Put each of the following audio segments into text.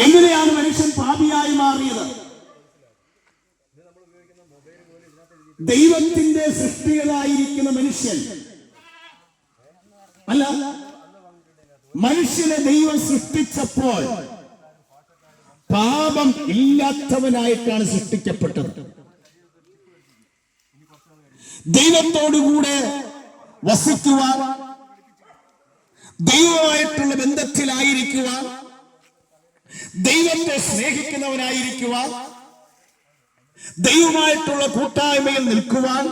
എങ്ങനെയാണ് മനുഷ്യൻ പാപിയായി മാറിയത്? ദൈവത്തിന്റെ സൃഷ്ടികളായിരിക്കുന്ന മനുഷ്യൻ അല്ല, മനുഷ്യനെ ദൈവം സൃഷ്ടിച്ചപ്പോൾ പാപം ഇല്ലാത്തവനായിട്ടാണ് സൃഷ്ടിക്കപ്പെട്ടത്. ദൈവത്തോടുകൂടെ വസിക്കുവാൻ, ദൈവമായിട്ടുള്ള ബന്ധത്തിലായിരിക്കുവാൻ, ദൈവത്തെ സ്നേഹിക്കുന്നവനായിരിക്കുവാൻ, ദൈവമായിട്ടുള്ള കൂട്ടായ്മയിൽ നിൽക്കുവാൻ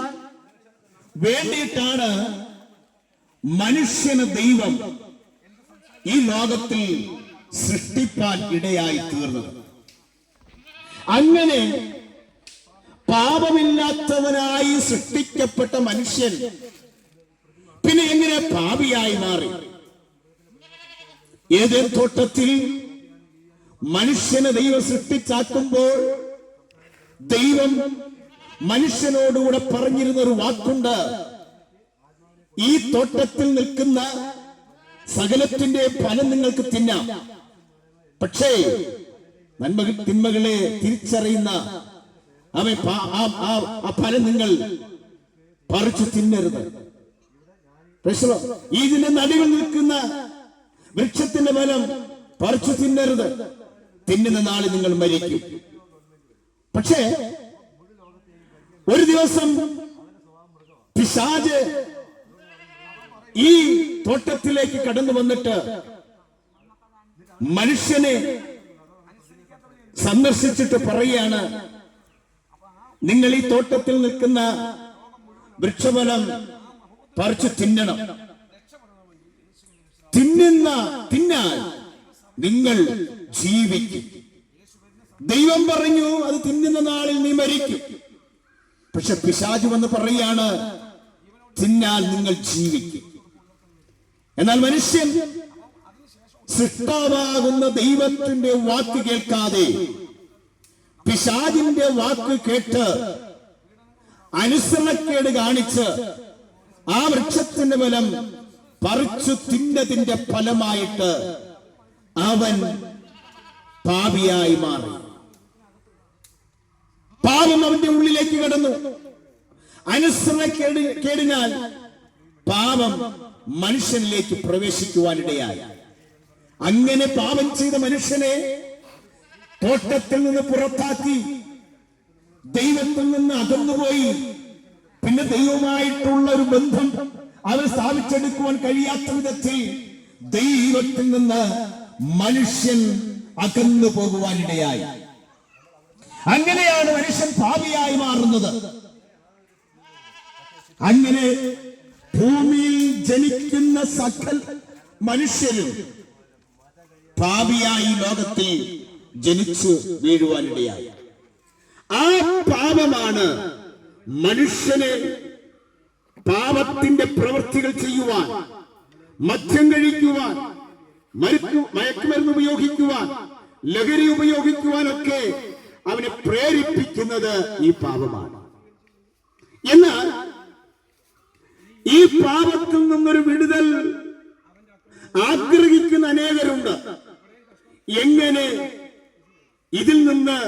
വേണ്ടിയിട്ടാണ് മനുഷ്യന് ദൈവം ഈ ലോകത്തിൽ സൃഷ്ടിപ്പാൻ ഇടയായി തീർന്നത്. അങ്ങനെ പാപമില്ലാത്തവനായി സൃഷ്ടിക്കപ്പെട്ട മനുഷ്യൻ പിന്നെ എങ്ങനെ പാപിയായി മാറി? ഏദൻ തോട്ടത്തിൽ മനുഷ്യനെ ദൈവം സൃഷ്ടിച്ചാക്കുമ്പോൾ ദൈവം മനുഷ്യനോടുകൂടെ പറഞ്ഞിരുന്ന ഒരു വാക്കുണ്ട്: ഈ തോട്ടത്തിൽ നിൽക്കുന്ന സകലത്തിന്റെ ഫലം നിങ്ങൾക്ക് തിന്നാം, പക്ഷേ നന്മകൾ തിന്മകളെ തിരിച്ചറിയുന്ന ആ ഫലം നിങ്ങൾ പറിച്ചു തിന്നരുത്. ഇതിന്റെ നടുവിൽ നിൽക്കുന്ന വൃക്ഷത്തിന്റെ ഫലം പറിച്ചു തിന്നരുത്, തിന്നുന്ന നാളിൽ നിങ്ങൾ മരിക്കും. പക്ഷേ ഒരു ദിവസം പിശാച് ഈ തോട്ടത്തിലേക്ക് കടന്നു വന്നിട്ട് മനുഷ്യനെ സന്ദർശിച്ചിട്ട് പറയുകയാണ്: നിങ്ങൾ ഈ തോട്ടത്തിൽ നിൽക്കുന്ന വൃക്ഷഫലം പറിച്ചു തിന്നണം, തിന്നാൽ നിങ്ങൾ ജീവിക്കും. ദൈവം പറഞ്ഞു അത് തിന്നുന്ന നാളിൽ നീ മരിക്കും. പക്ഷെ പിശാച് വന്ന് പറയാണ് തിന്നാൽ നിങ്ങൾ ജീവിക്കും. എന്നാൽ മനുഷ്യൻ സൃഷ്ടാവാകുന്ന ദൈവത്തിന്റെ വാക്ക് കേൾക്കാതെ പിശാചിന്റെ വാക്ക് കേട്ട് അനുസരണക്കേട് കാണിച്ച് ആ വൃക്ഷത്തിന്റെ ഫലം പറിച്ചു തിന്നതിന്റെ ഫലമായിട്ട് അവൻ പാപിയായി മാറി. പാപം അവന്റെ ഉള്ളിലേക്ക് കടന്നു. അനുസരണക്കേടിനാൽ പാപം മനുഷ്യനിലേക്ക് പ്രവേശിക്കുവാനിടയായി. അങ്ങനെ പാപം ചെയ്ത മനുഷ്യനെ തോട്ടത്തിൽ നിന്ന് പുറത്താക്കി ദൈവത്തിൽ നിന്ന് അകന്നുപോയി. പിന്നെ ദൈവമായിട്ടുള്ള ഒരു ബന്ധം അവൻ സ്ഥാപിച്ചെടുക്കുവാൻ കഴിയാത്ത വിധത്തിൽ ദൈവത്തിൽ നിന്ന് മനുഷ്യൻ അകന്നു പോകുവാനിടയായി. അങ്ങനെയാണ് മനുഷ്യൻ പാപിയായി മാറുന്നത്. അങ്ങനെ ഭൂമിയിൽ ജനിക്കുന്ന സകല മനുഷ്യരും പാപിയായി ലോകത്തിൽ ജനിച്ചു വീഴുവാനിടയായി. ആ പാപമാണ് മനുഷ്യനെ പാപത്തിന്റെ പ്രവൃത്തികൾ ചെയ്യുവാൻ, മദ്യം കഴിക്കുവാൻ, മയക്കുമരുന്ന് ഉപയോഗിക്കുവാൻ, ലഹരി ഉപയോഗിക്കുവാനൊക്കെ അവനെ പ്രേരിപ്പിക്കുന്നത് ഈ പാപമാണ്. എന്നാൽ ഈ പാപത്തിൽ നിന്നൊരു വിടുതൽ ആഗ്രഹിക്കുന്ന അനേകരുണ്ട്. എങ്ങനെ ഇതിൽ നിന്ന്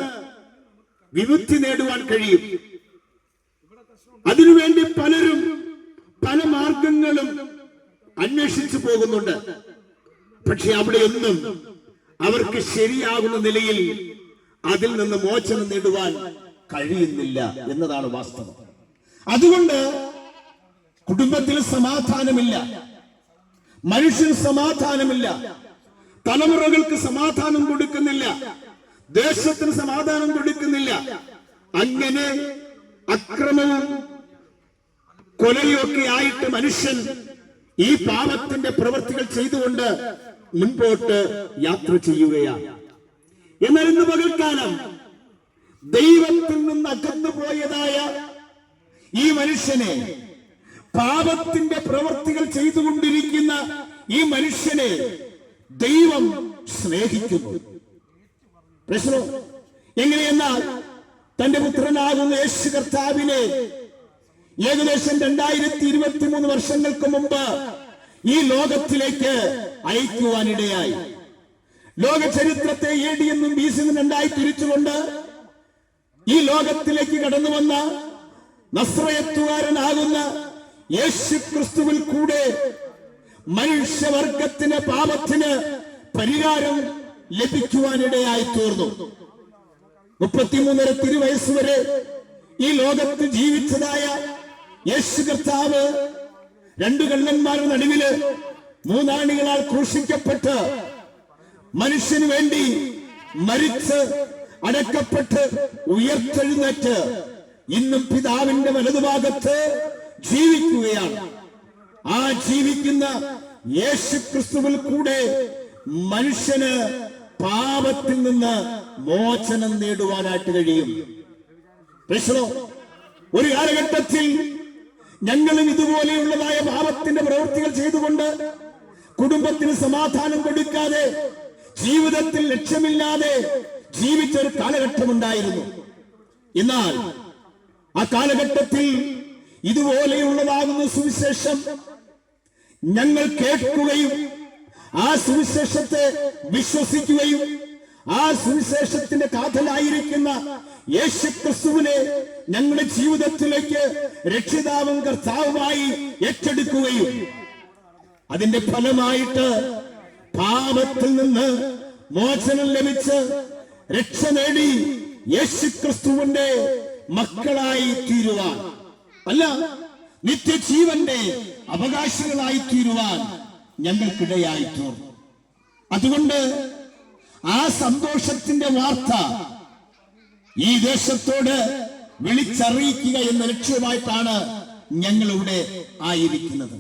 വിമുക്തി നേടുവാൻ കഴിയും? അതിനുവേണ്ടി പലരും പല മാർഗങ്ങളും അന്വേഷിച്ചു പോകുന്നുണ്ട്. പക്ഷെ അവിടെയൊന്നും അവർക്ക് ശരിയാകുന്ന നിലയിൽ അതിൽ നിന്ന് മോചനം നേടുവാൻ കഴിയുന്നില്ല എന്നതാണ് വാസ്തവം. അതുകൊണ്ട് കുടുംബത്തിൽ സമാധാനമില്ല, മനുഷ്യന് സമാധാനമില്ല, തലമുറകൾക്ക് സമാധാനം കൊടുക്കുന്നില്ല, ദേശത്തിന് സമാധാനം കൊടുക്കുന്നില്ല. അങ്ങനെ അക്രമവും കൊലയൊക്കെ ആയിട്ട് മനുഷ്യൻ ഈ പാപത്തിന്റെ പ്രവൃത്തികൾ ചെയ്തുകൊണ്ട് മുൻപോട്ട് യാത്ര ചെയ്യുകയാണ്. എന്നാൽ ഇന്ന് പകൽക്കാലം ദൈവത്തിൽ നിന്ന് അകന്നുപോയതായ ഈ മനുഷ്യനെ, പാപത്തിന്റെ പ്രവൃത്തികൾ ചെയ്തുകൊണ്ടിരിക്കുന്ന ഈ മനുഷ്യനെ ദൈവം സ്നേഹിക്കുന്നു. പ്രശ്നം എങ്ങനെയെന്നാൽ തന്റെ പുത്രനാകുന്ന യേശു കർത്താവിനെ ഏകദേശം 2023 വർഷങ്ങൾക്ക് മുമ്പ് ഈ ലോകത്തിലേക്ക് അയക്കുവാനിടയായി. ലോക ചരിത്രത്തെ AD എന്നും BC എന്നും രണ്ടായി തിരിച്ചുകൊണ്ട് ഈ ലോകത്തിലേക്ക് കടന്നു വന്ന നസ്രയത്തുകാരനാകുന്ന യേശു ക്രിസ്തുവിൽ കൂടെ മനുഷ്യവർഗത്തിന് പാപത്തിന് പരിഹാരം ലഭിക്കുവാനിടയായി തീർന്നു. 33 തിരുവയസ്സ് വരെ ഈ ലോകത്ത് ജീവിച്ചതായ യേശു കർത്താവ് 2 കള്ളന്മാരുടെ നടുവില് 3 ആണികളാൽ ക്രൂശിക്കപ്പെട്ട് മനുഷ്യന് വേണ്ടി മരിച്ച് അടക്കപ്പെട്ട് ഉയർത്തെഴുന്നേറ്റ് ഇന്നും പിതാവിന്റെ വലതുഭാഗത്ത് ജീവിക്കുകയാണ്. ആ ജീവിക്കുന്ന യേശു ക്രിസ്തുവിൽ കൂടെ മനുഷ്യന് പാപത്തിൽ നിന്ന് മോചനം നേടുവാനായിട്ട് കഴിയും. ഒരു കാലഘട്ടത്തിൽ ഞങ്ങളും ഇതുപോലെയുള്ളതായ പാപത്തിന്റെ പ്രവൃത്തികൾ ചെയ്തുകൊണ്ട് കുടുംബത്തിന് സമാധാനം കൊടുക്കാതെ ജീവിതത്തിൽ ലക്ഷ്യമില്ലാതെ ജീവിച്ച ഒരു കാലഘട്ടമുണ്ടായിരുന്നു. എന്നാൽ ആ കാലഘട്ടത്തിൽ ഇതുപോലെയുള്ളതാകുന്ന സുവിശേഷം ഞങ്ങൾ കേൾക്കുകയും ആ സുവിശേഷത്തെ വിശ്വസിക്കുകയും ആ സുവിശേഷത്തിന്റെ കാതലായിരിക്കുന്ന യേശു ക്രിസ്തുവിനെ ഞങ്ങളുടെ ജീവിതത്തിലേക്ക് രക്ഷിതാവും കർത്താവുമായി ഏറ്റെടുക്കുകയും അതിന്റെ ഫലമായിട്ട് പാപത്തിൽ നിന്ന് മോചനം ലഭിച്ച് രക്ഷ നേടി യേശു ക്രിസ്തുവിന്റെ മക്കളായി തീരുവാൻ, അല്ല നിത്യജീവന്റെ അവകാശികളായി തീരുവാൻ ഞങ്ങൾക്കിടയായി തീർന്നു. അതുകൊണ്ട് ആ സന്തോഷത്തിന്റെ വാർത്ത ഈ ദേശത്തോട് വിളിച്ചറിയിക്കുക എന്ന ലക്ഷ്യമായിട്ടാണ് ഞങ്ങളിവിടെ ആയിരിക്കുന്നത്.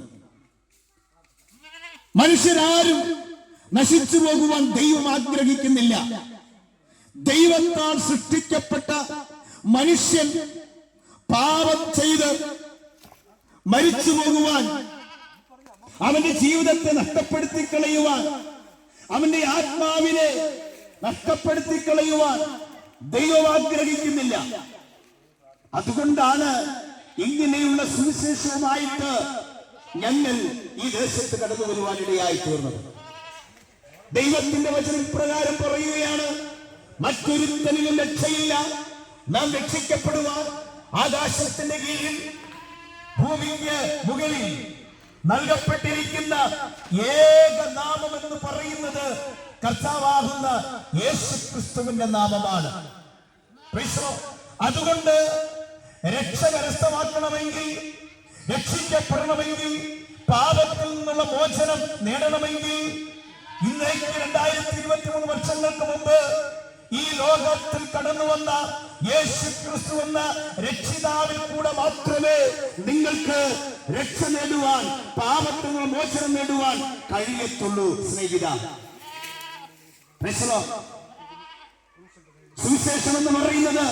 മനുഷ്യരാരും നശിച്ചു പോകുവാൻ ദൈവം ആഗ്രഹിക്കുന്നില്ല. ദൈവത്താൽ സൃഷ്ടിക്കപ്പെട്ട മനുഷ്യൻ പാപം ചെയ്ത് മരിച്ചു പോകുവാൻ, അവന്റെ ജീവിതത്തെ നഷ്ടപ്പെടുത്തി കളയുവാൻ, അവന്റെ ആത്മാവിനെ നഷ്ടപ്പെടുത്തി കളയുവാൻ ദൈവം ആഗ്രഹിക്കുന്നില്ല. അതുകൊണ്ടാണ് ഇങ്ങനെയുള്ള സുവിശേഷവുമായിട്ട് ഞങ്ങൾ ഈ ദേശത്ത് കടന്നു വരുവാനിടയായി തീർന്നത്. ദൈവത്തിന്റെ വചനം പ്രകാരം പറയുകയാണ്, മറ്റൊരുത്തനിലും രക്ഷയില്ല. നാം രക്ഷിക്കപ്പെടുവാൻ ആകാശത്തിന്റെ കീഴിൽ ഭൂമിക്ക് മുകളിൽ നൽകപ്പെട്ടിരിക്കുന്ന ഏക നാമം എന്ന് പറയുന്നത് കർത്താവാകുന്ന യേശു ക്രിസ്തുവിന്റെ നാമമാണ്. അതുകൊണ്ട് രക്ഷ കരസ്ഥമാക്കണമെങ്കിൽ, രക്ഷിക്കപ്പെടണമെങ്കിൽ, പാപത്തിൽ നിന്നുള്ള മോചനം നേടണമെങ്കിൽ ഇന്നേക്ക് 2023 വർഷങ്ങൾക്ക് മുമ്പ് ഈ ലോകത്തിൽ കടന്നു വന്ന യേശു ക്രിസ്തു എന്ന രക്ഷിതാവിൽ കൂടെ മാത്രമേ നിങ്ങൾക്ക് രക്ഷ നേടുവാൻ, പാപത്തിൽ നിന്ന് മോചനം നേടുവാൻ കഴിയത്തുള്ളൂ. സ്നേഹിത, സുവിശേഷം എന്ന് പറയുന്നത്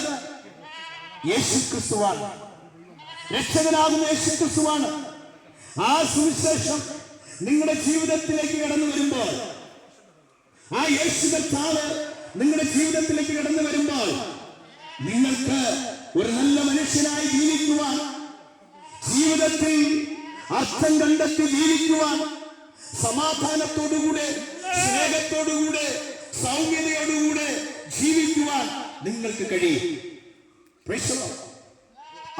യേശു ക്രിസ്തുവാണ്, രക്ഷകനാകുന്ന യേശു ക്രിസ്തുവാണ്. ആ സുവിശേഷം നിങ്ങളുടെ ജീവിതത്തിലേക്ക് കടന്നു വരുമ്പോൾ, ആ യേശു കർത്താവ് നിങ്ങളുടെ ജീവിതത്തിലേക്ക് കടന്നു വരുമ്പോൾ നിങ്ങൾക്ക് ഒരു നല്ല മനുഷ്യനായി ജീവിക്കുവാൻ, ജീവിതത്തിൽ അർത്ഥം കണ്ടെത്തി ജീവിക്കുവാൻ, സമാധാനത്തോടുകൂടെ, സ്നേഹത്തോടുകൂടെ, സൗമ്യതയോടുകൂടെ ജീവിക്കുവാൻ നിങ്ങൾക്ക് കഴിയും.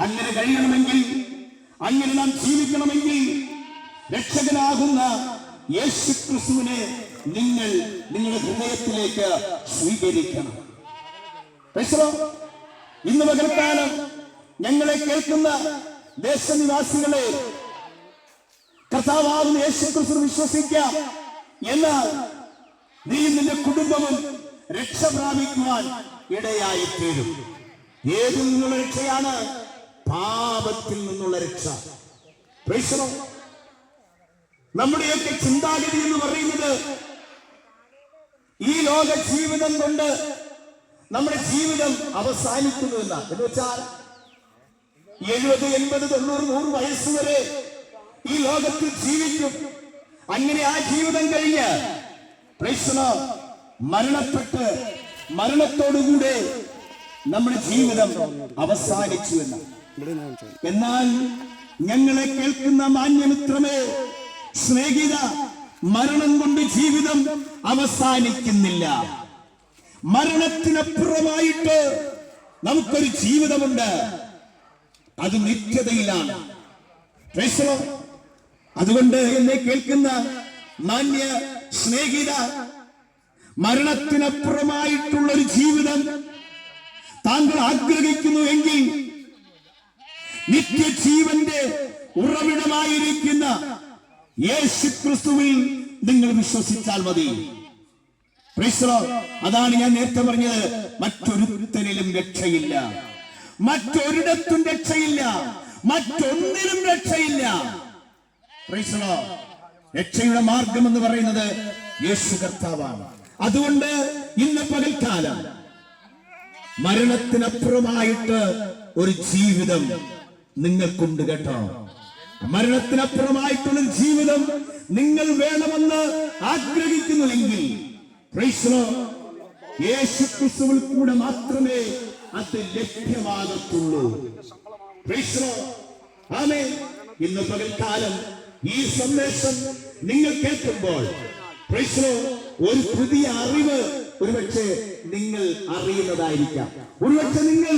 അങ്ങനെ കഴിയണമെങ്കിൽ, അങ്ങനെ നാം ജീവിക്കണമെങ്കിൽ രക്ഷകനാകുന്ന യേശു ക്രിസ്തുവിനെ നിങ്ങൾ നിങ്ങളുടെ ഹൃദയത്തിലേക്ക് സ്വീകരിക്കണം. ഇന്ന് പകൽക്കാലം ഞങ്ങളെ കേൾക്കുന്ന ദേശനിവാസികളെ, കർത്താവാകുന്ന യേശു ക്രിസ്തു വിശ്വസിക്കാം. എന്നാൽ നീ നിന്റെ കുടുംബവും രക്ഷ പ്രാപിക്കുവാൻ ഇടയായി തീരും. ഏതിൽ നിന്നുള്ള രക്ഷയാണ്? പാപത്തിൽ നിന്നുള്ള രക്ഷ. നമ്മുടെയൊക്കെ ചിന്താഗതി എന്ന് പറയുന്നത് ഈ ലോക ജീവിതം കൊണ്ട് നമ്മുടെ ജീവിതം അവസാനിക്കുന്നു എന്നാണ്. എന്ന് വെച്ചാൽ 70, 80, 90, 100 വയസ്സ് വരെ ഈ ലോകത്തിൽ ജീവിക്കും. അങ്ങനെ ആ ജീവിതം കഴിഞ്ഞ് മരണപ്പെട്ട് മരണത്തോടുകൂടെ നമ്മുടെ ജീവിതം അവസാനിച്ചു എന്ന്. എന്നാൽ ഞങ്ങളെ കേൾക്കുന്ന മാന്യമിത്രമേ, സ്നേഹിത, മരണം കൊണ്ട് ജീവിതം അവസാനിക്കുന്നില്ല. മരണത്തിനപ്പുറമായിട്ട് നമുക്കൊരു ജീവിതമുണ്ട്. അത് നിത്യതയിലാണ്. അതുകൊണ്ട് എന്നെ കേൾക്കുന്ന മാന്യ സ്നേഹിത, മരണത്തിനപ്പുറമായിട്ടുള്ളൊരു ജീവിതം താങ്കൾ ആഗ്രഹിക്കുന്നുവെങ്കിൽ നിത്യജീവന്റെ ഉറവിടമായിരിക്കുന്ന യേശുക്രിസ്തുവിൽ നിങ്ങൾ വിശ്വസിച്ചാൽ മതി. അതാണ് ഞാൻ നേരത്തെ പറഞ്ഞത്. മറ്റൊരുത്തനിലും രക്ഷയില്ല, മറ്റൊരിടത്തും രക്ഷയില്ല, മറ്റൊന്നിലും രക്ഷയില്ല. രക്ഷയുടെ മാർഗം എന്ന് പറയുന്നത് യേശു കർത്താവാണ്. അതുകൊണ്ട് ഇന്ന് പകൽക്കാലം മരണത്തിനപ്പുറമായിട്ട് ഒരു ജീവിതം നിങ്ങൾക്കുണ്ട് കേട്ടോ. മരണത്തിനപ്പുറമായിട്ടുള്ള ജീവിതം നിങ്ങൾ വേണമെന്ന് ആഗ്രഹിക്കുന്നുവെങ്കിൽ യേശുക്രിസ്തുവിൽ കൂടെ മാത്രമേ അത് ലഭ്യമാകത്തുള്ളൂ. ആമേൻ. ഇന്ന് പകൽക്കാലം ഈ സന്ദേശം നിങ്ങൾ കേൾക്കുമ്പോൾ ഒരു പുതിയ അറിവ് ഒരുപക്ഷെ നിങ്ങൾ അറിയുന്നതായിരിക്കാം. ഒരുപക്ഷെ നിങ്ങൾ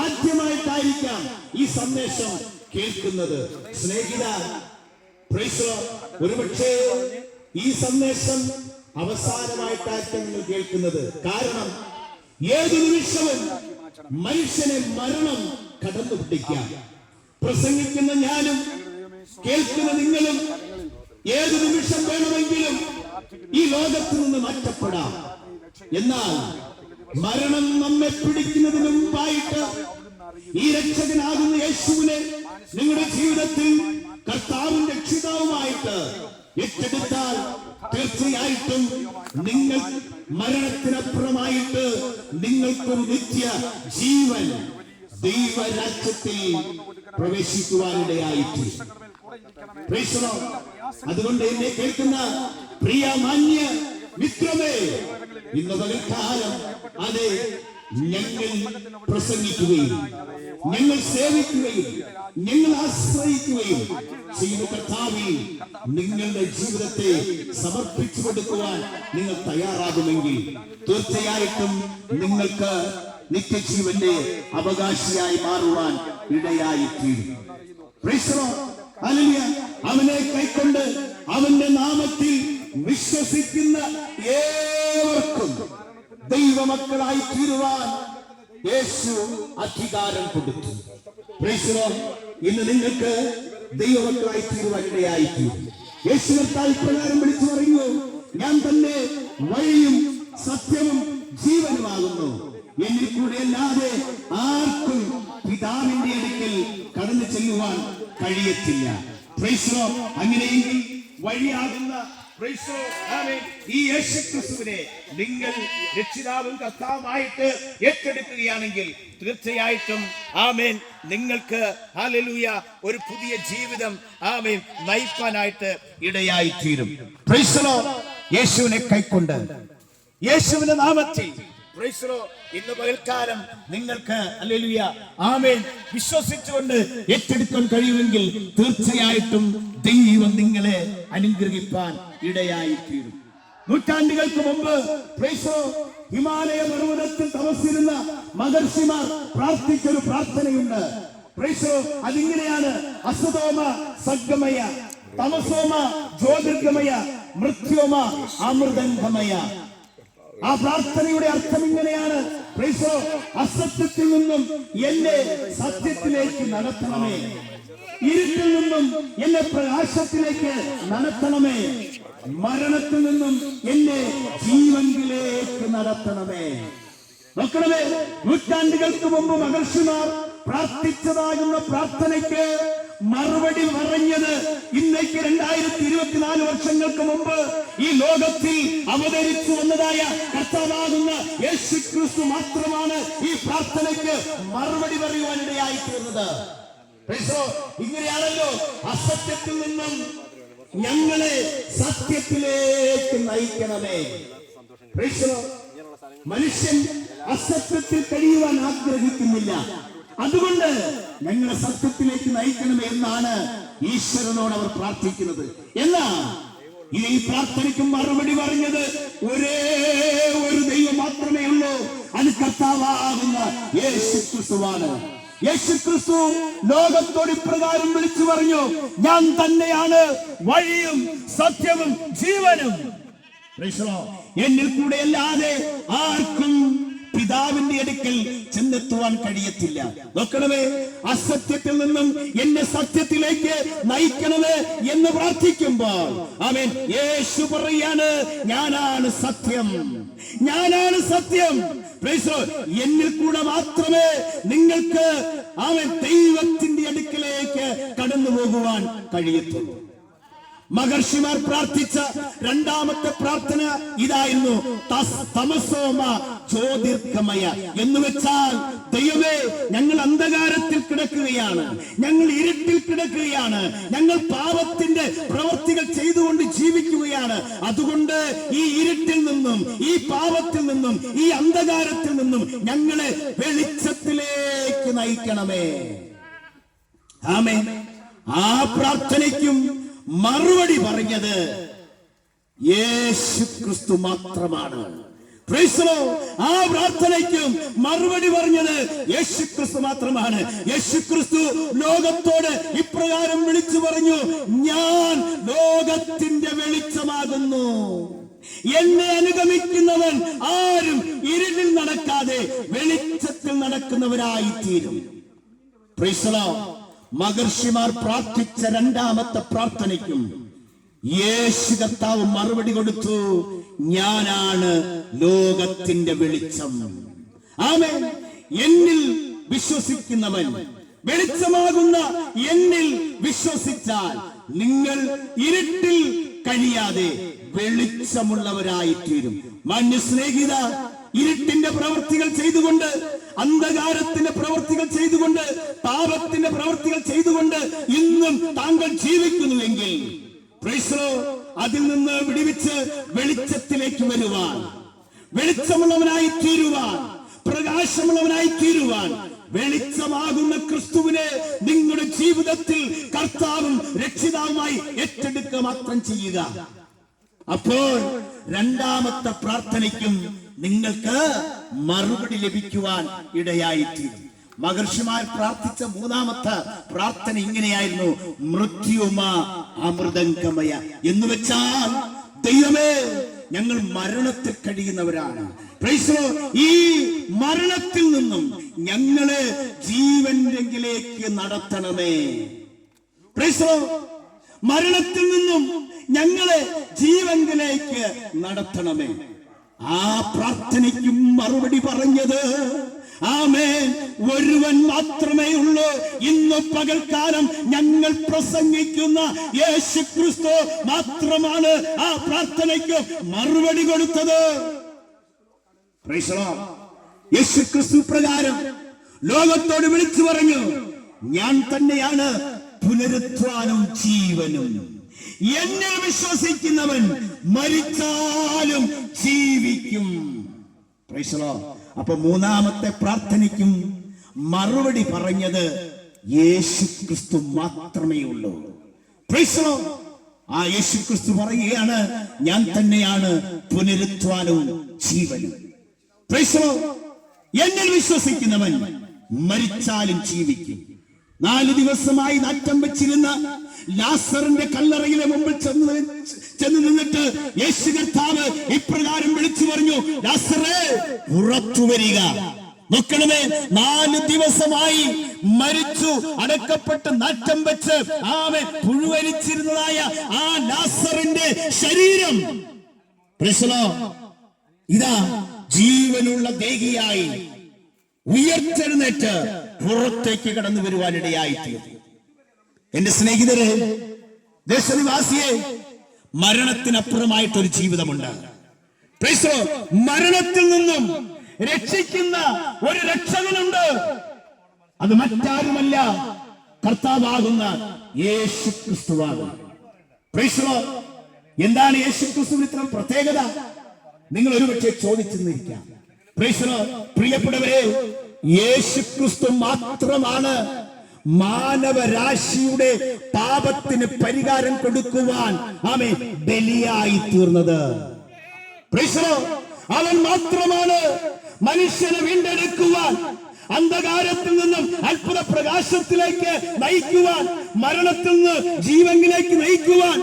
ആദ്യമായിട്ടായിരിക്കാം ഈ സന്ദേശം കേൾക്കുന്നത്. സ്നേഹിത, ഒരുപക്ഷെ ഈ സന്ദേശം അവസാനമായിട്ടായിരിക്കും നിങ്ങൾ കേൾക്കുന്നത്. കാരണം ഏത് നിമിഷവും മനുഷ്യനെ മരണം കടന്നു പിടിക്കാം. പ്രസംഗിക്കുന്ന ഞാനും കേൾക്കുന്ന നിങ്ങളും ഏത് നിമിഷം വേണമെങ്കിലും ഈ ലോകത്ത് നിന്ന് മാറ്റപ്പെടാം. എന്നാൽ മരണം നമ്മെ പിടിക്കുന്നതിന് മുമ്പായിട്ട് ഈ രക്ഷകനാകുന്ന യേശുവിനെ നിങ്ങളുടെ ജീവിതത്തിൽ കർത്താവും രക്ഷിതാവുമായിട്ട് ഏറ്റെടുത്താൽ തീർച്ചയായിട്ടും നിങ്ങൾ മരണത്തിനപ്പുറമായിട്ട് നിങ്ങൾക്കൊരു നിത്യ ജീവൻ ദൈവരാജ്യത്തിൽ പ്രവേശിക്കുവാനിടയായിട്ട്. അതുകൊണ്ട് എന്നെ കേൾക്കുന്ന പ്രിയ മാന്യ മിത്രമേ, ഇന്ന് പകൽക്കാലം അതെ ഞങ്ങൾ പ്രസംഗിക്കുകയും ഞങ്ങൾ സേവിക്കുകയും ഞങ്ങൾ ആശ്രയിക്കുകയും ചെയ്യുന്ന കർത്താവിൽ നിങ്ങളുടെ ജീവിതത്തെ സമർപ്പിച്ചു കൊടുക്കുവാൻ നിങ്ങൾ തയ്യാറാകുമെങ്കിൽ തീർച്ചയായിട്ടും നിങ്ങൾക്ക് നിത്യജീവന്റെ അവകാശിയായി മാറുവാൻ ഇടയായിത്തീരും. അവനെ കൈക്കൊണ്ട് അവന്റെ നാമത്തിൽ വിശ്വസിക്കുന്ന ഏവർക്കും ദൈവമക്കളായി തീരുവാൻ യേശു അധികാരം കൊടുത്തു. ഇന്ന് നിങ്ങൾക്ക് ദൈവമക്കളായി തീരുവാൻ ഇടയായിത്തീരും. യേശു കർത്താവ് ഇപ്രകാരം വിളിച്ചു പറഞ്ഞു, ഞാൻ തന്നെ വഴിയും സത്യവും ജീവനുമാകുന്നു. എന്നിൽ കൂടെ അല്ലാതെ ആർക്കും പിതാവിന്റെ അടുക്കൽ കടന്നു ചെല്ലുവാൻ കഴിയത്തില്ല. അങ്ങനെയെങ്കിൽ വഴിയാകുന്ന ഈ യേശുക്രിസ്തുവിനെ നിങ്ങൾ രക്ഷിതാവും കർത്താവുമായിട്ട് ഏറ്റെടുക്കുകയാണെങ്കിൽ തീർച്ചയായിട്ടും ആമേൻ നിങ്ങൾക്ക് ഹല്ലേലൂയ ഒരു പുതിയ ജീവിതം ആമേൻ നയിക്കാനായിട്ട് ഇടയായിത്തീരും. യേശുവിനെ കൈക്കൊണ്ട് യേശുവിന്റെ നാമത്തിൽ ഇന്ന് പകൽക്കാലം നിങ്ങൾക്ക് ഹല്ലേലൂയ ആമേൻ വിശ്വസിച്ചുകൊണ്ട് ഏറ്റെടുക്കാൻ കഴിയുമെങ്കിൽ തീർച്ചയായിട്ടും ദൈവം നിങ്ങളെ അനുഗ്രഹിപ്പാൻ ഇടയായിത്തീരും. നൂറ്റാണ്ടുകൾക്ക് മുമ്പ് ഹിമാലയ പർവ്വതത്തിൽ തപസ്സിരുന്ന മഹർഷിമാർ പ്രാർത്ഥിച്ചൊരു പ്രാർത്ഥനയുണ്ട്. അതിങ്ങനെയാണ്: അസതോമ സദ്ഗമയ, തമസോമ ജ്യോതിർഗമയ, മൃത്യോമ അമൃതംഗമയ. ആ പ്രാർത്ഥനയുടെ അർത്ഥം ഇങ്ങനെയാണ്: അസത്യത്തിൽ നിന്നും എന്നെ സത്യത്തിലേക്ക് നടത്തണമേ, ഇരുട്ടിൽ നിന്നും എന്നെ പ്രകാശത്തിലേക്ക് നടത്തണമേ, മരണത്തിൽ നിന്നും എന്നെ ജീവനിലേക്ക് നടത്തണമേ. നോക്കണമേ, നൂറ്റാണ്ടുകൾക്ക് മുമ്പ് മഹർഷിമാർ പ്രാർത്ഥിച്ചതാകുന്ന പ്രാർത്ഥനയ്ക്ക് മറുപടി പറഞ്ഞത് ഇന്നേക്ക് 2024 വർഷങ്ങൾക്ക് മുമ്പ് ഈ ലോകത്തിൽ അവതരിച്ചു വന്നതായ കർത്താവാകുന്ന യേശുക്രിസ്തു മാത്രമാണ് ഈ പ്രാർത്ഥനയ്ക്ക് മറുപടി പറയുവാനിടയായി തീർന്നത്. ഇങ്ങനെയാണല്ലോ അസത്യത്തിൽ നിന്നും ഞങ്ങളെ സത്യത്തിലേക്ക് നയിക്കണമേ. മനുഷ്യൻ അസത്യത്തിൽ കഴിയുവാൻ ആഗ്രഹിക്കുന്നില്ല. അതുകൊണ്ട് ഞങ്ങളെ സത്യത്തിലേക്ക് നയിക്കണമേ എന്നാണ് ഈശ്വരനോട് അവർ പ്രാർത്ഥിക്കുന്നത്. എന്നാൽ ഈ പ്രാർത്ഥനയ്ക്കും മറുപടി പറഞ്ഞത് ഒരേ ഒരു ദൈവം മാത്രമേ ഉള്ളൂ. അത് കർത്താവാകുന്ന യേശുക്രിസ്തുവാണ്. യേശുക്രിസ്തു ലോകത്തോട് ഇപ്രകാരം വിളിച്ചു പറഞ്ഞു, ഞാൻ തന്നെയാണ് വഴിയും സത്യവും ജീവനും. എന്നിൽ കൂടെ അല്ലാതെ ആർക്കും പിതാവിന്റെ അടുക്കൽ ചെന്നെത്തുവാൻ കഴിയത്തില്ല. നോക്കണമേ, അസത്യത്തിൽ നിന്നും എന്നെ സത്യത്തിലേക്ക് നയിക്കണമേ എന്ന് പ്രാർത്ഥിക്കുമ്പോൾ ആമേൻ, യേശു പറയാണ്, ഞാനാണ് സത്യം, ഞാനാണ് സത്യം. എന്നിൽ കൂടെ മാത്രമേ നിങ്ങൾക്ക് ആമേൻ ദൈവത്തിന്റെ അടുക്കലേക്ക് കടന്നു പോകുവാൻ കഴിയത്തുള്ളൂ. മഹർഷിമാർ പ്രാർത്ഥിച്ച രണ്ടാമത്തെ പ്രാർത്ഥന ഇതായിരുന്നു, തമസോമ ജ്യോതിർഗമയ എന്ന് വെച്ചാൽ, ദൈവമേ, ഞങ്ങൾ അന്ധകാരത്തിൽ കിടക്കുകയാണ്, ഞങ്ങൾ ഇരുട്ടിൽ കിടക്കുകയാണ്, ഞങ്ങൾ പാപത്തിന്റെ പ്രവൃത്തികൾ ചെയ്തുകൊണ്ട് ജീവിക്കുകയാണ്. അതുകൊണ്ട് ഈ ഇരുട്ടിൽ നിന്നും, ഈ പാപത്തിൽ നിന്നും, ഈ അന്ധകാരത്തിൽ നിന്നും ഞങ്ങളെ വെളിച്ചത്തിലേക്ക് നയിക്കണമേ. ആമേൻ. ആ പ്രാർത്ഥനയ്ക്കും മറുപടി പറഞ്ഞത് യേശുക്രിസ്തു മാത്രമാണ്. ആ പ്രാർത്ഥനയ്ക്കും മറുപടി പറഞ്ഞത് യേശുക്രിസ്തു മാത്രമാണ്. യേശുക്രിസ്തു ലോകത്തോട് ഇപ്രകാരം വിളിച്ചു പറഞ്ഞു, ഞാൻ ലോകത്തിന്റെ വെളിച്ചമാകുന്നു. എന്നെ അനുഗമിക്കുന്നവൻ ആരും ഇരുളിൽ നടക്കാതെ വെളിച്ചത്തിൽ നടക്കുന്നവരായി തീരും. മഹർഷിമാർ പ്രാർത്ഥിച്ച രണ്ടാമത്തെ പ്രാർത്ഥനയ്ക്കും യേശു കർത്താവ് മറുപടി കൊടുത്തു, ഞാനാണ് ലോകത്തിന്റെ വെളിച്ചം. ആമേൻ. എന്നിൽ വിശ്വസിക്കുന്നവൻ, വെളിച്ചമാകുന്ന എന്നിൽ വിശ്വസിച്ചാൽ നിങ്ങൾ ഇരുട്ടിൽ കഴിയാതെ വെളിച്ചമുള്ളവരായി തീരും. മാന്യ സ്നേഹിത, ഇരുട്ടിന്റെ പ്രവൃത്തികൾ ചെയ്തുകൊണ്ട്, അന്ധകാരത്തിന്റെ പ്രവൃത്തികൾ ചെയ്തുകൊണ്ട്, പാപത്തിന്റെ പ്രവൃത്തികൾ ചെയ്തുകൊണ്ട് ഇന്നും താങ്കൾ ജീവിക്കുന്നുവെങ്കിൽ അതിൽ നിന്ന് വിടിവിച്ച് വെളിച്ചത്തിലേക്ക് വരുവാൻ, വെളിച്ചമുള്ളവനായി തീരുവാൻ, പ്രകാശമുള്ളവനായി തീരുവാൻ, വെളിച്ചമാകുന്ന ക്രിസ്തുവിനെ നിങ്ങളുടെ ജീവിതത്തിൽ കർത്താവും രക്ഷിതാവുമായി ഏറ്റെടുക്കുക മാത്രം ചെയ്യുക. അപ്പോൾ രണ്ടാമത്തെ പ്രാർത്ഥനയ്ക്കും നിങ്ങൾക്ക് മറുപടി ലഭിക്കുവാൻ ഇടയായിത്തീരും. മഹർഷിമാർ പ്രാർത്ഥിച്ച മൂന്നാമത്തെ പ്രാർത്ഥന ഇങ്ങനെയായിരുന്നു, മൃത്യുമ അമൃതംഗമയ എന്ന് വെച്ചാൽ, ദൈവമേ, ഞങ്ങൾ മരണത്തിൽ കഴിയുന്നവരാണ്. ഈ മരണത്തിൽ നിന്നും ഞങ്ങളെ ജീവനിലേക്ക് നടത്തണമേ. മരണത്തിൽ നിന്നും ഞങ്ങളെ ജീവനിലേക്ക് നടത്തണമേ. ആ പ്രാർത്ഥനയ്ക്കും മറുപടി പറഞ്ഞത്, ആമേൻ, ഒരുവൻ മാത്രമേ ഉള്ളൂ. ഇന്ന് പകൽക്കാലം ഞങ്ങൾ പ്രസംഗിക്കുന്ന യേശുക്രിസ്തു മാത്രമാണ് ആ പ്രാർത്ഥനയ്ക്ക് മറുപടി കൊടുത്തത്. യേശുക്രിസ്തു പ്രകാരം ലോകത്തോട് വിളിച്ചു പറഞ്ഞു, ഞാൻ തന്നെയാണ് പുനരുത്ഥാനവും ജീവനും. എന്നെ വിശ്വസിക്കുന്നവൻ മരിച്ചാലും ജീവിക്കും. അപ്പൊ മൂന്നാമത്തെ പ്രാർത്ഥനയ്ക്കും മറുപടി പറഞ്ഞത് യേശുക്രിസ്തു മാത്രമേ ഉള്ളൂ. ആ യേശുക്രിസ്തു പറയുകയാണ്, ഞാൻ തന്നെയാണ് പുനരുത്ഥാനവും ജീവനും. എന്നിൽ വിശ്വസിക്കുന്നവൻ മരിച്ചാലും ജീവിക്കും. 4 ദിവസമായി നാറ്റം വെച്ചിരുന്ന ലാസറിന്റെ കല്ലറയിലെ മുമ്പിൽ ചെന്ന് നിന്നിട്ട് യേശു കർത്താവ് ഇപ്രകാരം വിളിച്ചു പറഞ്ഞു, ലാസറേ, പുറത്തു വരിക. നോക്കണമേ, 4 ദിവസമായി മരിച്ചു അടക്കപ്പെട്ട് നാറ്റം വെച്ച് ആവെ പുഴുവരിച്ചിരുന്നതായ ആ ലാസറിന്റെ ശരീരം ഇതാ ജീവനുള്ള ദേഹിയായി ഉയർത്തെഴുന്നേറ്റ് പുറത്തേക്ക് കടന്നു വരുവാനിടയായിത്തീർന്നു. എന്റെ സ്നേഹിതരെ, ദേശനിവാസിയെ, മരണത്തിനപ്പുറമായിട്ടൊരു ജീവിതമുണ്ട്. മരണത്തിൽ നിന്നും രക്ഷിക്കുന്ന ഒരു രക്ഷകനുണ്ട്. അത് മറ്റാരുമല്ല, കർത്താവാകുന്ന യേശുക്രിസ്തുവാകുന്നു. എന്താണ് യേശുക്രിസ്തുവിന് ഇത്ര പ്രത്യേകത? നിങ്ങൾ ഒരുപക്ഷെ ചോദിച്ചെന്നിരിക്കാം. പ്രിയപ്പെട്ടവരെ, യേശുക്രിസ്തു മാത്രമാണ് മാനവരാശിയുടെ പാപത്തിന് പരിഹാരം കൊടുക്കുവാൻ ആമേൻ ബലിയായി തീർന്നത്. അവൻ മാത്രമാണ് മനുഷ്യനെ വീണ്ടെടുക്കുവാൻ, അന്ധകാരത്തിൽ നിന്നും അത്ഭുത പ്രകാശത്തിലേക്ക് നയിക്കുവാൻ, മരണത്തിൽ നിന്ന് ജീവനിലേക്ക് നയിക്കുവാൻ,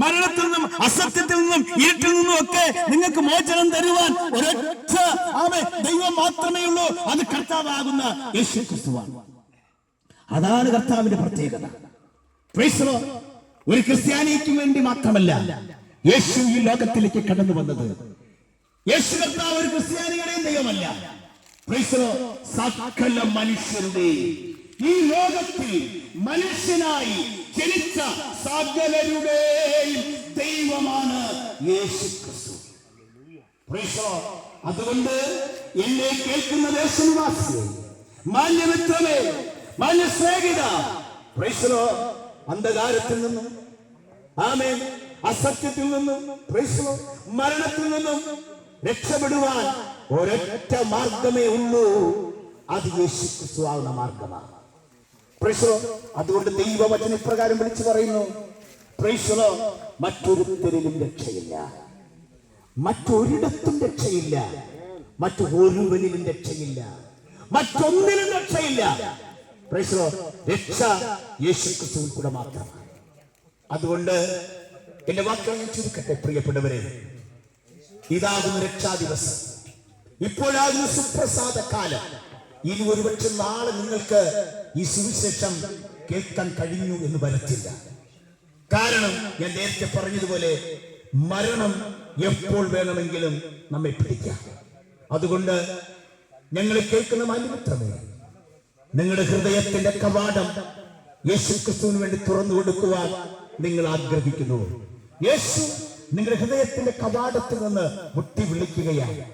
മരണത്തിൽ നിന്നും അസത്യത്തിൽ നിന്നും ഇരുട്ടിൽ നിന്നും ഒക്കെ നിങ്ങൾക്ക് മോചനം തരുവാൻ ഒരൊറ്റ ദൈവം മാത്രമേ ഉള്ളൂ. അത് കർത്താവാകുന്ന യേശു ക്രിസ്തുവാണ്. അതാണ് കർത്താവിന്റെ പ്രത്യേകത. ഒരു ക്രിസ്ത്യാനിക്ക് വേണ്ടി മാത്രമല്ല യേശു ഈ ലോകത്തിലേക്ക് കടന്നു വന്നത്. യേശു കർത്താവ് ഒരു ക്രിസ്ത്യാനികളുടെയും ദൈവമല്ല. സകല മനുഷ്യരുടെയും ഈ ലോകത്തിൽ മനുഷ്യനായി ജനിച്ച സകലരുടെയും ദൈവമാണ് യേശു ക്രിസ്തു. അതുകൊണ്ട് എന്നെ കേൾക്കുന്ന ദേശനിവാസിയെ, മാന്യമിത്രമേ, മാന്യ സ്നേഹിത, അന്ധകാരത്തിൽ നിന്നും ആമേൻ അസത്യത്തിൽ നിന്നും മരണത്തിൽ നിന്നും രക്ഷപ്പെടുവാൻ ഒരൊറ്റ മാർഗമേ ഉള്ളൂ. അത് യേശു ക്രിസ്തു ആവുന്ന മാർഗമാണ്. അതുകൊണ്ട് ദൈവവചന പ്രകാരം വിളിച്ചു പറയുന്നു, മറ്റൊരുത്തരിലും രക്ഷയില്ല, മറ്റൊരിടത്തും രക്ഷയില്ല, മറ്റൊരുവനിലും രക്ഷയില്ല, മറ്റൊന്നിലും രക്ഷയില്ല. രക്ഷ യേശു ക്രിസ്തുവിൽ കൂടെ മാത്രമാണ്. അതുകൊണ്ട് എന്റെ വാക്കുകൾ ഞാൻ ചുരുക്കട്ടെ. പ്രിയപ്പെട്ടവരെ, ഇതാകുന്ന രക്ഷാ ദിവസം, ഇപ്പോഴാകുന്ന സുപ്രസാദ കാലം. ഇനി ഒരുപക്ഷെ നാളെ നിങ്ങൾക്ക് ഈ സുവിശേഷം കേൾക്കാൻ കഴിഞ്ഞു എന്ന് വരത്തില്ല. കാരണം ഞാൻ നേരത്തെ പറഞ്ഞതുപോലെ മരണം എപ്പോൾ വേണമെങ്കിലും നമ്മെ പിടിക്കാം. അതുകൊണ്ട് ഞങ്ങൾ കേൾക്കുന്ന മാന്യമിത്രമേ, നിങ്ങളുടെ ഹൃദയത്തിന്റെ കവാടം യേശു ക്രിസ്തുവിന് വേണ്ടി തുറന്നു കൊടുക്കുവാൻ നിങ്ങൾ ആഗ്രഹിക്കുന്നു. യേശു നിങ്ങളുടെ ഹൃദയത്തിന്റെ കവാടത്തിൽ നിന്ന് മുട്ടി വിളിക്കുകയാണ്.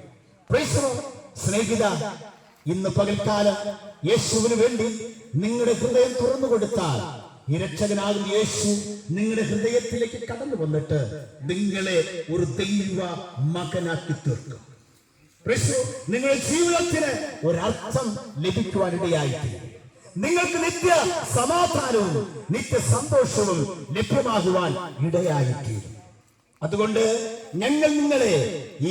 സ്നേഹിത, ഇന്ന് പകൽക്കാലം യേശുവിന് വേണ്ടി നിങ്ങളുടെ ഹൃദയം തുറന്നു കൊടുത്താൽ ഈ രക്ഷകനാകുന്ന യേശു നിങ്ങളുടെ ഹൃദയത്തിലേക്ക് കടന്നു വന്നിട്ട് നിങ്ങളെ ഒരു ദൈവ മകനാക്കി തീർക്കും. നിങ്ങളുടെ ജീവിതത്തിന് ഒരർത്ഥം ലഭിക്കുവാനിടയായിട്ടില്ല. നിങ്ങൾക്ക് നിത്യ സമാധാനവും നിത്യ സന്തോഷവും ലഭ്യമാകുവാൻ ഇടയായിത്തീരും. അതുകൊണ്ട് ഞങ്ങൾ നിങ്ങളെ ഈ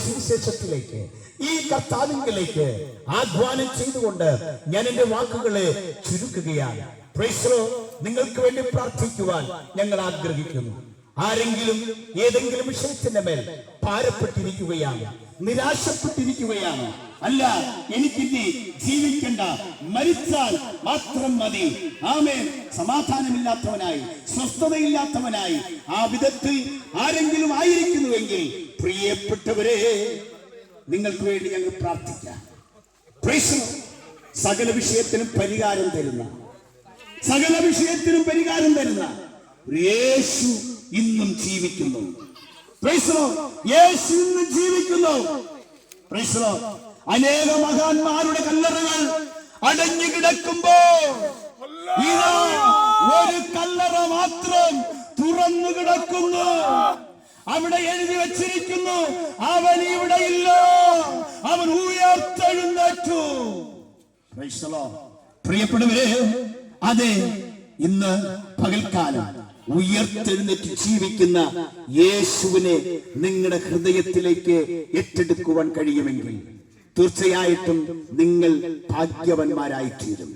സുവിശേഷത്തിലേക്ക്, ഈ കർത്താവിലേക്ക് ആഹ്വാനം ചെയ്തുകൊണ്ട് ഞാൻ എന്റെ വാക്കുകളെ ചുരുക്കുകയാണ്. നിങ്ങൾക്ക് വേണ്ടി പ്രാർത്ഥിക്കുവാൻ ഞങ്ങൾ ആഗ്രഹിക്കുന്നു. ആരെങ്കിലും ഏതെങ്കിലും വിഷയത്തിന്റെ മേൽ ഭാരപ്പെട്ടിരിക്കുകയാണ്, നിരാശപ്പെട്ടിരിക്കുകയാണ്, അല്ല എനിക്കിനി ജീവിക്കണ്ട, മരിച്ചാൽ മാത്രം മതി, ആമേൻ, സമാധാനമില്ലാത്തവനായി, സ്വസ്ഥതയില്ലാത്തവനായി ആ വിധത്തിൽ ആരെങ്കിലും ആയിരിക്കുന്നുവെങ്കിൽ പ്രിയപ്പെട്ടവരെ, നിങ്ങൾക്ക് വേണ്ടി ഞങ്ങൾ പ്രാർത്ഥിക്കാം. സകല വിഷയത്തിനും പരിഹാരം തരുന്ന, സകല വിഷയത്തിനും പരിഹാരം തരുന്ന യേശു ഇന്നും ജീവിക്കുന്നു. യേശു ഇന്നും ജീവിക്കുന്നു. അനേക മഹാന്മാരുടെ കല്ലറകൾ അടഞ്ഞു കിടക്കുമ്പോ ഇതാ ഒരു കല്ലറ മാത്രം തുറന്നു കിടക്കുന്നു. അവിടെ എഴുതി വച്ചിരിക്കുന്നു, അവൻ ഇവിടെ ഇല്ല, അവൻ ഉയർത്തെഴുന്നേറ്റു. പ്രിയപ്പെട്ടവരെ, അതെ, ഇന്ന് പകൽക്കാലം ഉയർത്തെഴുന്നേറ്റ് ജീവിക്കുന്ന യേശുവിനെ നിങ്ങളുടെ ഹൃദയത്തിലേക്ക് ഏറ്റെടുക്കുവാൻ കഴിയുമെങ്കിൽ തീർച്ചയായിട്ടും നിങ്ങൾ ഭാഗ്യവാന്മാരായിത്തീരും.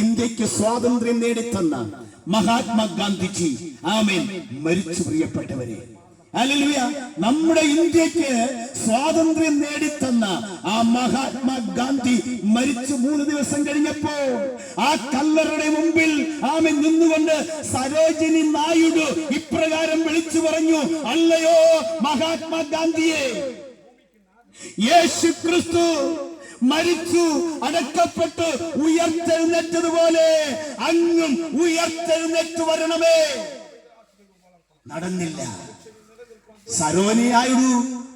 ഇന്ത്യക്ക് സ്വാതന്ത്ര്യം നേടിത്തന്ന മഹാത്മാഗാന്ധിജി, ആമേൻ, മരിച്ചു. പ്രിയപ്പെട്ടവരെ, ഹല്ലേലൂയ, നമ്മുടെ ഇന്ത്യക്ക് സ്വാതന്ത്ര്യം നേടിത്തന്ന ആ മഹാത്മാഗാന്ധി മരിച്ചു 3 ദിവസം കഴിഞ്ഞപ്പോൾ ആ കല്ലറയുടെ മുമ്പിൽ ആമേൻ നിന്നുകൊണ്ട് സരോജിനി നായിഡു ഇപ്രകാരം വിളിച്ചു പറഞ്ഞു, അല്ലയോ മഹാത്മാഗാന്ധിയെ, യേശു ക്രിസ്തു മരിച്ചു, അടക്കപ്പെട്ട് ഉയർത്തെഴുന്നേറ്റതുപോലെ അങ്ങും ഉയർത്തെഴുന്നേറ്റ് വരണമേ. നടന്നില്ല. സരോജിനി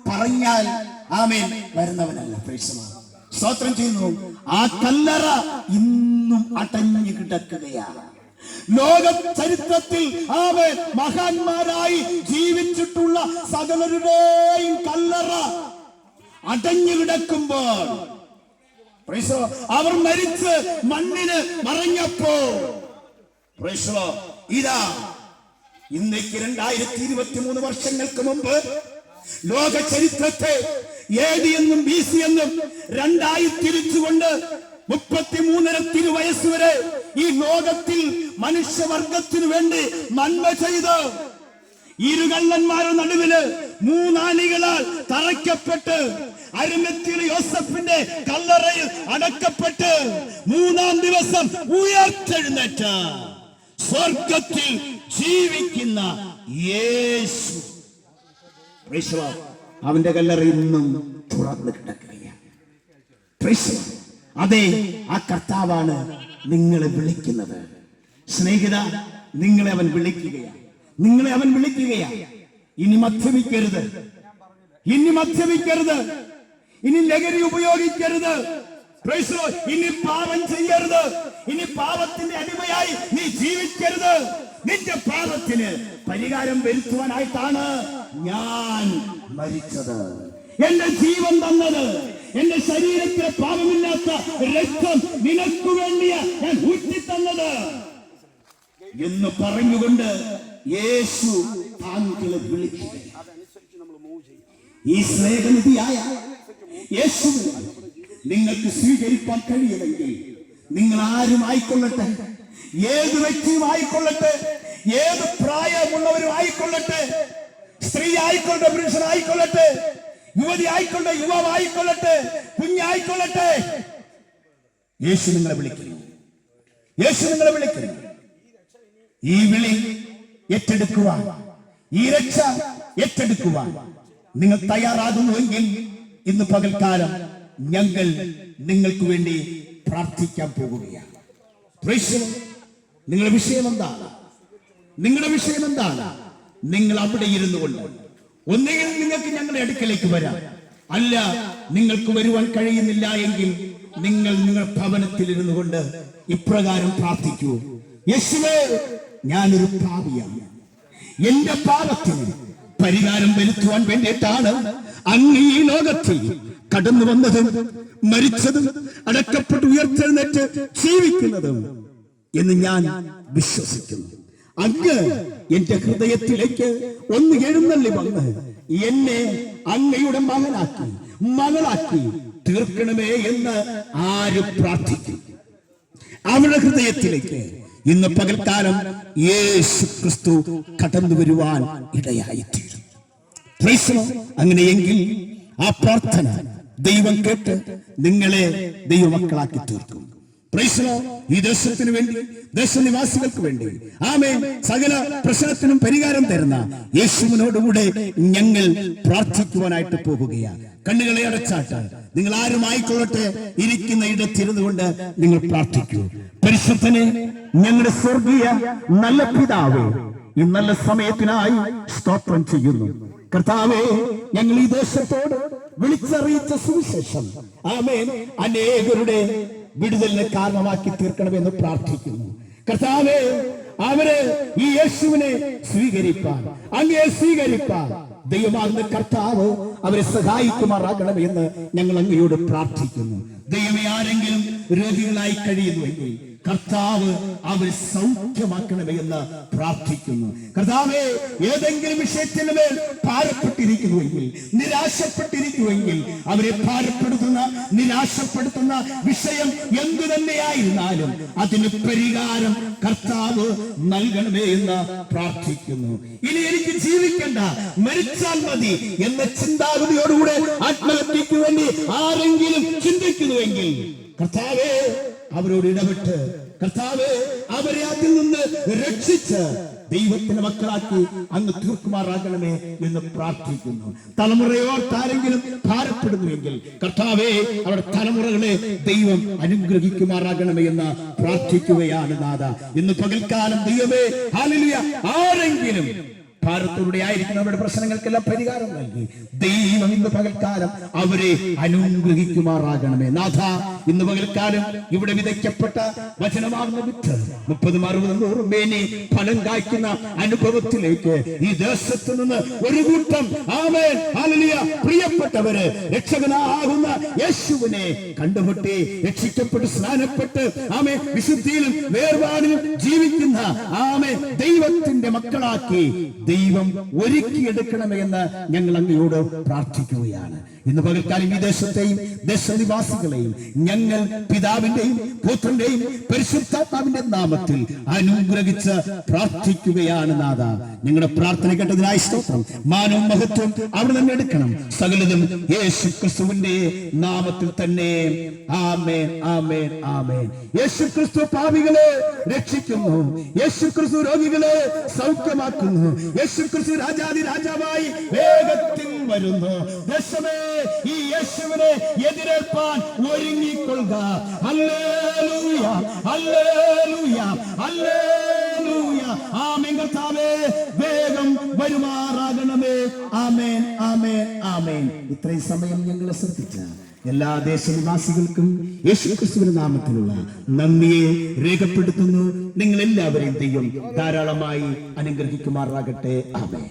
പറഞ്ഞാൽ ആമേൻ വരുന്നവനല്ല. സ്തോത്രം ചെയ്യുന്നു. ആ കല്ലറ ഇന്നും അടഞ്ഞു കിടക്കുകയാണ്. ലോക ചരിത്രത്തിൽ ആമേൻ മഹാന്മാരായി ജീവിച്ചിട്ടുള്ള സകലരുടെയും കല്ലറ അടഞ്ഞു കിടക്കുമ്പോൾ അവർ മരിച്ച് മണ്ണിന് മറഞ്ഞപ്പോ ഇതാ ഇന്നേക്ക് 2023 വർഷങ്ങൾക്ക് മുമ്പ് ലോക ചരിത്രത്തെ AD എന്നും BC എന്നും രണ്ടായി തിരിച്ചുകൊണ്ട് 33 തിരുവയസ്സ് വരെ ഈ ലോകത്തിൽ മനുഷ്യവർഗത്തിനു വേണ്ടി നന്മ ചെയ്ത് ഇരുകള്ളന്മാരുടെ നടുവില് 3 ആണികളാൽ തറയ്ക്കപ്പെട്ട് അരിമത്തിയിലെ യോസഫിന്റെ കല്ലറയിൽ അടക്കപ്പെട്ട് 3-ാം ദിവസം ഉയർത്തെഴുന്നേറ്റ സ്വർഗത്തിൽ ജീവിക്കുന്ന യേശു, അവന്റെ കല്ലറ ഇന്നും തുറന്നു കിടക്കുകയാണ്. അതെ, ആ കർത്താവാണ് നിങ്ങളെ വിളിക്കുന്നത്. സ്നേഹിത, നിങ്ങളെ അവൻ വിളിക്കുകയാണ്. ഇനി മദ്യപിക്കരുത്, ഇനി ലഹരി ഉപയോഗിക്കരുത്, ഇനി പാപം ചെയ്യരുത്, ഇനി പാപത്തിന്റെ അടിമയായി നീ ജീവിക്കരുത്. നിന്റെ പാപത്തിന് പരിഹാരം വരുത്തുവാനായിട്ടാണ് ഞാൻ മരിച്ചത്, എന്റെ ജീവൻ തന്നത്, എന്റെ ശരീരത്തിലെ പാപമില്ലാത്ത രക്തം നിനക്ക് വേണ്ടിയാ ഞാൻ ഊറ്റിത്തന്നത് എന്ന് പറഞ്ഞുകൊണ്ട് യേശു താങ്കളെ വിളിക്കുക. ഈ സ്നേഹനിധിയായ യേശു നിങ്ങൾക്ക് സ്വീകരിക്കാൻ കഴിയുമെങ്കിൽ നിങ്ങൾ ആരും ആയിക്കൊള്ളട്ടെ, ഏത് വ്യക്തിയും ആയിക്കൊള്ളട്ടെ, ഏത് പ്രായമുള്ളവരും ആയിക്കൊള്ളട്ടെ, സ്ത്രീ ആയിക്കൊള്ളട്ടെ, പുരുഷനായിക്കൊള്ളട്ടെ, യുവതി ആയിക്കൊള്ളട്ടെ, യുവാവായിക്കൊള്ളട്ടെ, കുഞ്ഞായിക്കൊള്ളട്ടെ, യേശു നിങ്ങളെ വിളിക്കുന്നു. ഈ വിളി ഏറ്റെടുക്കുവാൻ, ഈ രക്ഷ ഏറ്റെടുക്കുവാൻ നിങ്ങൾ തയ്യാറാകുന്നുവെങ്കിൽ ഇന്ന് പകൽക്കാലം ഞങ്ങൾ നിങ്ങൾക്ക് വേണ്ടി പ്രാർത്ഥിക്കാൻ പോകുകയാണ്. നിങ്ങളുടെ വിഷയം എന്താണ്? നിങ്ങൾ അവിടെ ഇരുന്നു കൊണ്ട് ഒന്നുകിൽ നിങ്ങൾക്ക് ഞങ്ങളുടെ അടുക്കലേക്ക് വരാം, അല്ല നിങ്ങൾക്ക് വരുവാൻ കഴിയുന്നില്ല എങ്കിൽ നിങ്ങൾ നിങ്ങളുടെ ഭവനത്തിൽ ഇരുന്നു കൊണ്ട് ഇപ്രകാരം പ്രാർത്ഥിക്കൂ. യേശുവേ, ഞാനൊരു പാപിയാണ്, എന്റെ പാപത്തിന് പരിഹാരം വരുത്തുവാൻ വേണ്ടിയിട്ടാണ് അങ്ങ് ഈ ലോകത്തിൽ കടന്നു വന്നതും മരിച്ചതും അടക്കപ്പെട്ട് ഉയർത്തെഴുന്നേറ്റ് ജീവിക്കുന്നതും എന്ന് ഞാൻ വിശ്വസിക്കുന്നു. അങ്ങ് എന്റെ ഹൃദയത്തിലേക്ക് ഒന്ന് എഴുന്നള്ളി വന്ന് എന്നെ അങ്ങയുടെ മകളാക്കി തീർക്കണമേ എന്ന് ആര് പ്രാർത്ഥിക്കും, അവരുടെ ഹൃദയത്തിലേക്ക് ഇന്ന് പകൽക്കാലം യേശു ക്രിസ്തു കടന്നു വരുവാൻ ഇടയായിത്തീരും. അങ്ങനെയെങ്കിൽ ആ പ്രാർത്ഥന ദൈവം കേട്ട് നിങ്ങളെ ദൈവമക്കളാക്കി തീർക്കും. ഈ ദേശത്തിന് വേണ്ടി, ദേശനിവാസികൾക്ക് വേണ്ടി, ആമേൻ, സകല പ്രശ്നത്തിനും പരിഹാരം തരുന്ന യേശുവിനോടുകൂടെ ഞങ്ങൾ പ്രാർത്ഥിക്കുവാനായിട്ട് പോകുകയാണ്. കണ്ണുകളെ അടച്ചാട്ട് നിങ്ങൾ ആരും ആയിക്കൊള്ളട്ടെ, ഇരിക്കുന്ന ഇടത്തിരുന്നു കൊണ്ട് നിങ്ങൾ പ്രാർത്ഥിക്കൂ. പരിശുദ്ധനെ, ഞങ്ങളുടെ സ്വർഗീയ നല്ല പിതാവേ, ഈ നല്ല സമയത്തിനായി സ്തോത്രം ചെയ്യുന്നു. കർത്താവേ, ഞങ്ങൾ ഈ ദേശത്തോട് വിളിച്ചറിയിച്ച സുവിശേഷം ആമേൻ അനേകരുടെ വിടുതലിന് കാരണമാക്കി തീർക്കണമെന്ന് പ്രാർത്ഥിക്കുന്നു. കർത്താവേ, അവര് ഈ യേശുവിനെ സ്വീകരിപ്പാൻ, അങ്ങയെ സ്വീകരിപ്പാൻ ദൈവമാകുന്ന കർത്താവ് അവരെ സഹായിക്കുമാറാകണമെന്ന് ഞങ്ങൾ അങ്ങയോട് പ്രാർത്ഥിക്കുന്നു. ദൈവമേ, ആരെങ്കിലും രോഗികളായി കഴിയുന്നുവെങ്കിൽ കർത്താവ് അവരെ സൗഖ്യമാക്കണമേ എന്ന് പ്രാർത്ഥിക്കുന്നു. കർത്താവേ, ഏതെങ്കിലും വിഷയത്തിന് മേൽ ഭാരപ്പെട്ടിരിക്കുന്നുവെങ്കിൽ, നിരാശപ്പെട്ടിരിക്കുമെങ്കിൽ, അവരെ ഭാരപ്പെടുത്തുന്ന, നിരാശപ്പെടുത്തുന്ന വിഷയം എന്തു തന്നെയായിരുന്നാലും അതിന് പരിഹാരം കർത്താവ് നൽകണമേ എന്ന് പ്രാർത്ഥിക്കുന്നു. ഇനി എനിക്ക് ജീവിക്കണ്ട, മരിച്ചാൽ മതി എന്ന ചിന്താഗതിയോടുകൂടെ ആത്മഹത്യക്ക് വേണ്ടി ആരെങ്കിലും ചിന്തിക്കുന്നുവെങ്കിൽ കർത്താവേ, അവരോട് ഇടപെട്ട് കർത്താവേ, അവരെ അതിൽ നിന്ന് രക്ഷിച്ച് ദൈവത്തിന്റെ മക്കളാക്കി അങ്ങ് തീർക്കുമാറാകണമേ എന്ന് പ്രാർത്ഥിക്കുന്നു. തലമുറയോർത്താരെങ്കിലും ഭാരപ്പെടുന്നുവെങ്കിൽ കർത്താവേ, അവരുടെ തലമുറകളെ ദൈവം അനുഗ്രഹിക്കുമാറാകണമേ എന്ന് പ്രാർത്ഥിക്കുകയാണ് നാഥ. ഇന്ന് പകൽക്കാലം ദൈവമേ, ഹല്ലേലൂയ, ആരെങ്കിലും ഭാരത്തോടെ ആയിരിക്കുന്ന അവരുടെ പ്രശ്നങ്ങൾക്കെല്ലാം പരിഹാരം നൽകി ദൈവം ഇന്ന് പകൽക്കാലം അവരെ അനുഗ്രഹിക്കുമാറാകണമേ. നാഥ, ഇന്ന് പകൽക്കാലം ഇവിടെ വിതയ്ക്കപ്പെട്ട വചനമാകുന്ന വിത്ത് 30, 60, 100 മേനി ഫലം കായ്ക്കുന്ന അനുഭവത്തിലേക്ക് ഈ ദേശത്ത് നിന്ന് ഒരു കൂട്ടം ആമേൻ ഹല്ലേലൂയ പ്രിയപ്പെട്ടവര് രക്ഷകനാകുന്ന യേശുവിനെ കണ്ടുമുട്ടി രക്ഷിക്കപ്പെട്ട് സ്നാനപ്പെട്ട് ആമേൻ വിശുദ്ധിയിലും വേർപാടിലും ജീവിക്കുന്ന ആമേൻ ദൈവത്തിന്റെ മക്കളാക്കി ദൈവം ഒരുക്കിയെടുക്കണമേ എന്ന് ഞങ്ങൾ അങ്ങയോട് പ്രാർത്ഥിക്കുകയാണ്. ഇന്ന് പകൽക്കാലം ഈ ദേശത്തെയും ദേശനിവാസികളെയും ഞങ്ങൾ പിതാവിന്റെയും പുത്രന്റെയും പരിശുദ്ധാത്മാവിന്റെ നാമത്തിൽ അനുഗ്രഹിച്ച് പ്രാർത്ഥിക്കുകയാണ്. നാഥ, ഞങ്ങളുടെ പ്രാർത്ഥന കേട്ടതിനായി സ്തോത്രം. മാനവും മഹത്വം അവിടെ തന്നെ എടുക്കണം. സകലതും യേശു ക്രിസ്തുവിന്റെ നാമത്തിൽ തന്നെ. ആമേൻ, ആമേൻ, ആമേൻ. യേശു ക്രിസ്തു പാപികളെ രക്ഷിക്കുന്നു. യേശു ക്രിസ്തു രോഗികളെ സൗഖ്യമാക്കുന്നു. യേശു ക്രിസ്തു രാജാതി രാജാവായി വേഗത്തിൽ വരുന്നു. ദേശമേ, ഈ യേശുവിനെ എതിരേൽപ്പാൻ ഒരുങ്ങിക്കൊള്ളുക. Hallelujah, hallelujah, hallelujah. ആമേൻ. കർത്താവേ, വേഗം വരുമാറാകണമേ. ആമേൻ, ആമേൻ, ആമേൻ. ഇത്രയും സമയം ഞങ്ങളെ ശ്രദ്ധിച്ച എല്ലാ ദേശനിവാസികൾക്കും യേശുക്രിസ്തുവിന്റെ നാമത്തിലുള്ള നന്ദിയെ രേഖപ്പെടുത്തുന്നു. നിങ്ങൾ എല്ലാവരെയും ദൈവം ധാരാളമായി അനുഗ്രഹിക്കുമാറാകട്ടെ. ആമേൻ.